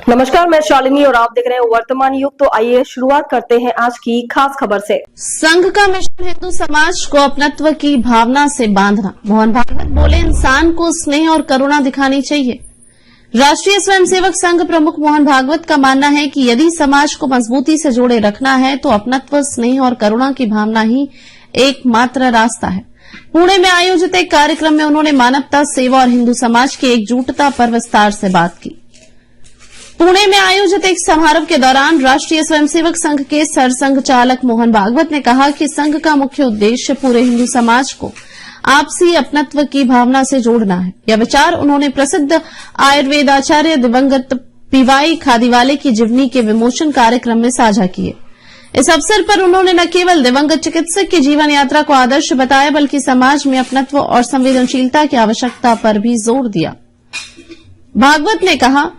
नमस्कार, मैं शालिनी और आप देख रहे हैं वर्तमान युग। तो आइए शुरुआत करते हैं आज की खास खबर से। संघ का मिशन हिंदू समाज को अपनत्व की भावना से बांधना। मोहन भागवत बोले, इंसान को स्नेह और करुणा दिखानी चाहिए। राष्ट्रीय स्वयंसेवक संघ प्रमुख मोहन भागवत का मानना है कि यदि समाज को मजबूती से जोड़े रखना है तो अपनत्व, स्नेह और करुणा की भावना ही एकमात्र रास्ता है। पुणे में आयोजित एक कार्यक्रम में उन्होंने मानवता, सेवा और हिंदू समाज की एकजुटता पर विस्तार से बात की। पुणे में आयोजित एक समारोह के दौरान राष्ट्रीय स्वयंसेवक संघ के सरसंघ चालक मोहन भागवत ने कहा कि संघ का मुख्य उद्देश्य पूरे हिंदू समाज को आपसी अपनत्व की भावना से जोड़ना है। यह विचार उन्होंने प्रसिद्ध आयुर्वेदाचार्य दिवंगत पीवाई खादीवाले की जीवनी के विमोचन कार्यक्रम में साझा किए। इस अवसर पर उन्होंने न केवल दिवंगत चिकित्सक की जीवन यात्रा को आदर्श बताया, बल्कि समाज में अपनत्व और संवेदनशीलता की आवश्यकता पर भी जोर दिया। भागवत ने कहा,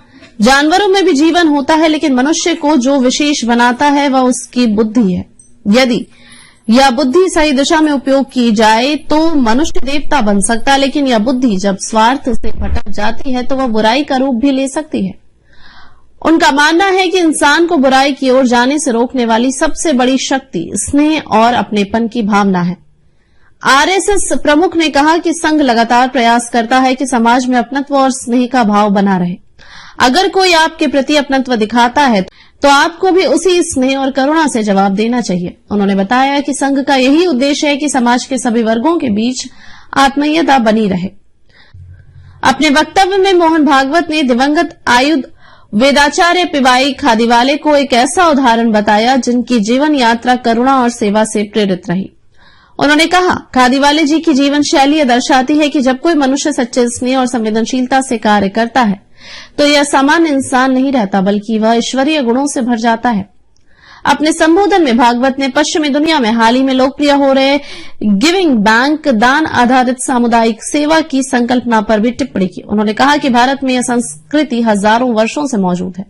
जानवरों में भी जीवन होता है, लेकिन मनुष्य को जो विशेष बनाता है वह उसकी बुद्धि है। यदि यह बुद्धि सही दिशा में उपयोग की जाए तो मनुष्य देवता बन सकता है, लेकिन यह बुद्धि जब स्वार्थ से भटक जाती है तो वह बुराई का रूप भी ले सकती है। उनका मानना है कि इंसान को बुराई की ओर जाने से रोकने वाली सबसे बड़ी शक्ति स्नेह और अपनेपन की भावना है। आरएसएस प्रमुख ने कहा कि संघ लगातार प्रयास करता है कि समाज में अपनत्व और स्नेह का भाव बना रहे। अगर कोई आपके प्रति अपनत्व दिखाता है तो आपको भी उसी स्नेह और करुणा से जवाब देना चाहिए। उन्होंने बताया कि संघ का यही उद्देश्य है कि समाज के सभी वर्गों के बीच आत्मीयता बनी रहे। अपने वक्तव्य में मोहन भागवत ने दिवंगत आयुर्वेदाचार्य पीवाई खादीवाले को एक ऐसा उदाहरण बताया जिनकी जीवन यात्रा करुणा और सेवा से प्रेरित रही। उन्होंने कहा, खादीवाले जी की जीवन शैली दर्शाती है कि जब कोई मनुष्य सच्चे स्नेह और संवेदनशीलता से कार्य करता है तो यह सामान्य इंसान नहीं रहता, बल्कि वह ईश्वरीय गुणों से भर जाता है। अपने संबोधन में भागवत ने पश्चिमी दुनिया में हाल ही में लोकप्रिय हो रहे गिविंग बैंक, दान आधारित सामुदायिक सेवा की संकल्पना पर भी टिप्पणी की। उन्होंने कहा कि भारत में यह संस्कृति हजारों वर्षों से मौजूद है।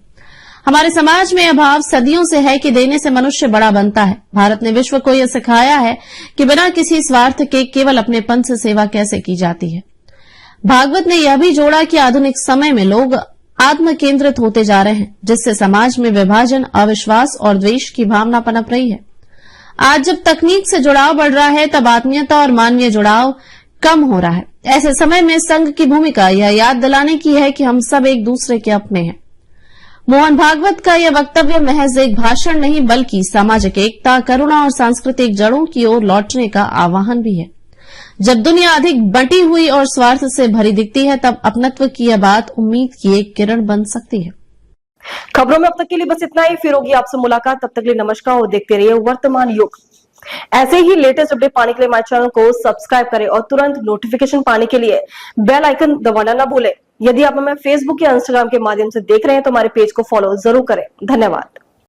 हमारे समाज में यह भाव सदियों से है कि देने से मनुष्य बड़ा बनता है। भारत ने विश्व को यह सिखाया है कि बिना किसी स्वार्थ के केवल अपनेपन से सेवा कैसे की जाती है। भागवत ने यह भी जोड़ा कि आधुनिक समय में लोग आत्म केंद्रित होते जा रहे हैं, जिससे समाज में विभाजन, अविश्वास और द्वेष की भावना पनप रही है। आज जब तकनीक से जुड़ाव बढ़ रहा है तब आत्मीयता और मानवीय जुड़ाव कम हो रहा है। ऐसे समय में संघ की भूमिका यह याद दिलाने की है कि हम सब एक दूसरे के अपने हैं। मोहन भागवत का यह वक्तव्य महज एक भाषण नहीं, बल्कि सामाजिक एकता, करुणा और सांस्कृतिक जड़ों की ओर लौटने का आह्वान भी है। जब दुनिया अधिक बंटी हुई और स्वार्थ से भरी दिखती है तब अपनत्व की यह बात उम्मीद की एक किरण बन सकती है। खबरों में अब तक के लिए बस इतना ही। फिर होगी आपसे मुलाकात, तब तक के लिए नमस्कार और देखते रहिए वर्तमान युग। ऐसे ही लेटेस्ट अपडेट पाने के लिए हमारे चैनल को सब्सक्राइब करें और तुरंत नोटिफिकेशन पाने के लिए बेल आइकन दबाना न भूलें। यदि आप हमें फेसबुक या इंस्टाग्राम के माध्यम से देख रहे हैं तो हमारे पेज को फॉलो जरूर करें। धन्यवाद।